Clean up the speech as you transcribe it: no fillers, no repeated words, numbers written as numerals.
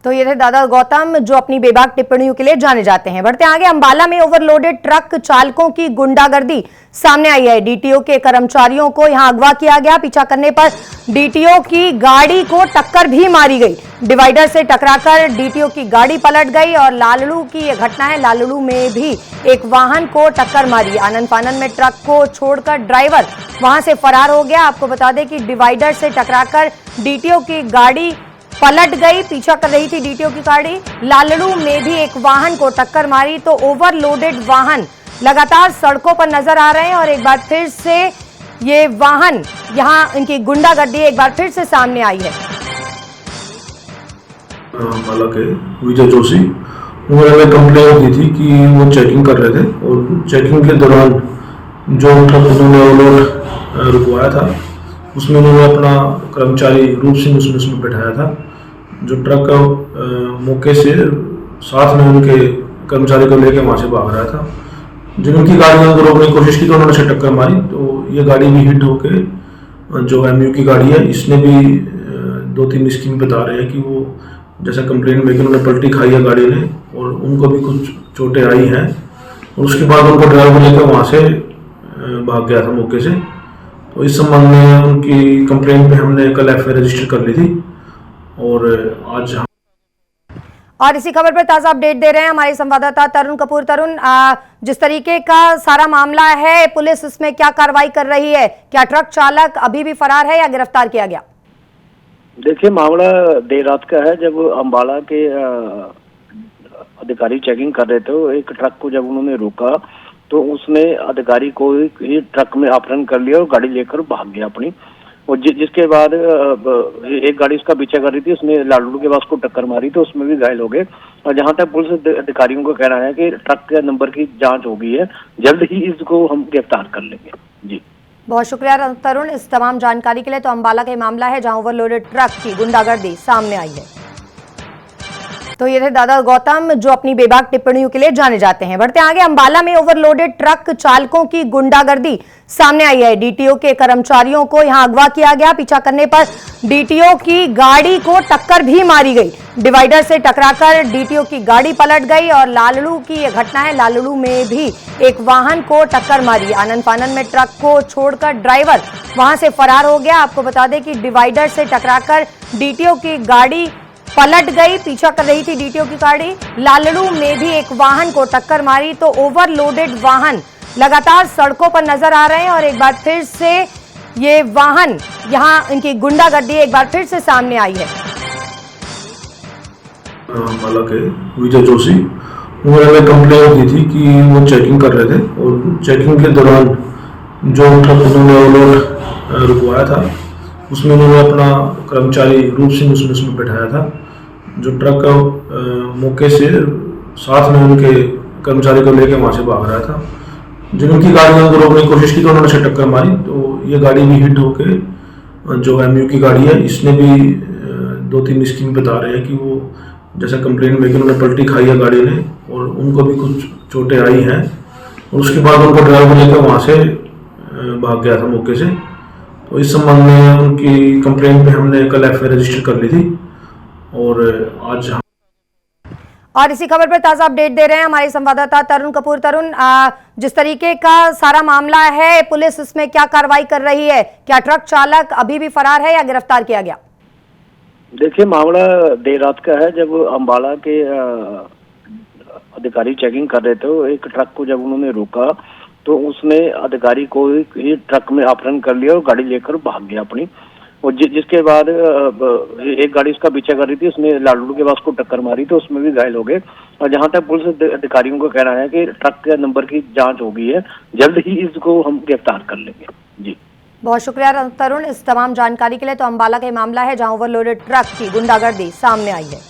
तो ये थे दादा गौतम जो अपनी बेबाक टिप्पणियों के लिए जाने जाते हैं। बढ़ते आगे, अंबाला में ओवरलोडेड ट्रक चालकों की गुंडागर्दी सामने आई है। डीटीओ के कर्मचारियों को यहां अगवा किया गया। पीछा करने पर डीटीओ की गाड़ी को टक्कर भी मारी गई। डिवाइडर से टकराकर डीटीओ की गाड़ी पलट गई और लालड़ू की यह घटना है। लालड़ू में भी एक वाहन को टक्कर मारी। आनन फानन में ट्रक को छोड़कर ड्राइवर वहां से फरार हो गया। आपको बता दें कि डिवाइडर से टकराकर डीटीओ की गाड़ी पलट गई। पीछा कर रही थी डीटीओ की गाड़ी। लालड़ू में भी एक वाहन को टक्कर मारी। तो ओवरलोडेड वाहन लगातार सड़कों पर नजर आ रहे हैं और एक बार फिर से ये वाहन यहां इनकी गुंडागर्दी एक बार फिर से सामने आई है। अंबाला के विजय जोशी उन्होंने कंप्लेंट दी थी कि वो चेकिंग कर रहे थे और चेकिंग के दौरान जो ट्रक उन्होंने ओवरलोड रुकवाया था उसमें उन्होंने अपना कर्मचारी रूप सिंह उसमें बैठाया था। जो ट्रक मौके से साथ में उनके कर्मचारी को लेकर वहाँ से भाग रहा था। जब उनकी गाड़ियों को रोकने की कोशिश की तो उन्होंने उसे टक्कर मारी। तो ये गाड़ी भी हिट होके जो एमयू की गाड़ी है इसने भी 2-3 स्कीम बता रहे हैं कि वो जैसा कंप्लेंट में कि उन्होंने पलटी खाई है गाड़ी ने और उनको भी कुछ चोटें आई हैं और उसके बाद उनको ड्राइवर लेकर वहाँ से भाग गया था मौके से। तो इस संबंध में उनकी कंप्लेंट पे हमने कल एफआईआर रजिस्टर कर ली थी और आज और इसी खबर पर ताजा अपडेट दे रहे हैं हमारे संवाददाता तरुण कपूर। तरुण, जिस तरीके का सारा मामला है, पुलिस इसमें क्या कार्रवाई कर रही है? क्या ट्रक चालक अभी भी फरार है या गिरफ्तार किया गया? देखिए, मामला देर रात का है। जब अंबाला के अधिकारी चेकिंग कर रहे थे, एक ट्रक को जब उन्होंने रोका तो उसने अधिकारी को ही ट्रक में अपहरण कर लिया और गाड़ी लेकर भाग गया अपनी। और जिसके बाद एक गाड़ी उसका पीछा कर रही थी, उसने लालड़ू के पास को टक्कर मारी तो उसमें भी घायल हो गए। और जहां तक पुलिस अधिकारियों का कहना है कि ट्रक के नंबर की जांच हो गई है, जल्द ही इसको हम गिरफ्तार कर लेंगे। जी, बहुत शुक्रिया तरुण इस तमाम जानकारी के लिए। तो अंबाला का मामला है जहां ओवरलोडेड ट्रक की गुंडागर्दी सामने आई है। तो ये थे दादा गौतम जो अपनी बेबाक टिप्पणियों के लिए जाने जाते हैं। बढ़ते आगे, अंबाला में ओवरलोडेड ट्रक चालकों की गुंडागर्दी सामने आई है। डीटीओ के कर्मचारियों को यहां अगवा किया गया। पीछा करने पर डीटीओ की गाड़ी को टक्कर भी मारी गई। डिवाइडर से टकराकर डीटीओ की गाड़ी पलट गई और लालड़ू की यह घटना है। लालड़ू में भी एक वाहन को टक्कर मारी। आनन फानन में ट्रक को छोड़कर ड्राइवर वहां से फरार हो गया। आपको बता दें कि डिवाइडर से टकराकर डीटीओ की गाड़ी पलट गई। पीछा कर रही थी डीटीओ की गाड़ी। लालड़ू में भी एक वाहन को टक्कर मारी। तो ओवरलोडेड वाहन लगातार सड़कों पर नजर आ रहे हैं और एक बार फिर से ये वाहन यहां इनकी गुंडागर्दी एक बार फिर से सामने आई है। अंबाला के विजय जोशी उन्होंने कंप्लेंट दी थी कि वो चेकिंग कर रहे थे और चेकिंग के दौरान जो ट्रक उन्होंने ओवरलोड रुकवाया था उसमें उन्होंने अपना कर्मचारी रूप सिंह उसमें बैठाया था। जो ट्रक मौके से साथ में उनके कर्मचारी को लेकर वहाँ से भाग रहा था। जब उनकी गाड़ियों को रोकने की कोशिश की तो उन्होंने उसे टक्कर मारी। तो ये गाड़ी भी हिट होके जो एमयू की गाड़ी है इसने भी 2-3 स्कीम बता रहे हैं कि वो जैसा कंप्लेंट में कि उन्होंने पलटी खाई है गाड़ी ने और उनको भी कुछ चोटें आई हैं और उसके बाद उनको ड्राइवर लेकर वहाँ से भाग गया था मौके से। तो इस संबंध में उनकी कंप्लेंट पे हमने कल एफआईआर रजिस्टर कर ली थी और आज और इसी खबर पर ताजा अपडेट दे रहे हैं हमारे संवाददाता तरुण कपूर। तरुण, जिस तरीके का सारा मामला है, पुलिस इसमें क्या कार्रवाई कर रही है? क्या ट्रक चालक अभी भी फरार है या गिरफ्तार किया गया? देखिए, मामला देर रात का है। जब अंबाला के अधिकारी चेकिंग कर रहे थे, एक ट्रक को जब उन्होंने रोका तो उसने अधिकारी को ही ट्रक में अपहरण कर लिया और गाड़ी लेकर भाग गया अपनी। और जिसके बाद एक गाड़ी उसका पीछा कर रही थी, उसने लालड़ू के पास को टक्कर मारी तो उसमें भी घायल हो गए। और जहां तक पुलिस अधिकारियों का कहना है कि ट्रक के नंबर की जांच हो गई है, जल्द ही इसको हम गिरफ्तार कर लेंगे। जी, बहुत शुक्रिया तरुण इस तमाम जानकारी के लिए। तो अंबाला का मामला है जहां ओवरलोडेड ट्रक की गुंडागर्दी सामने आई है।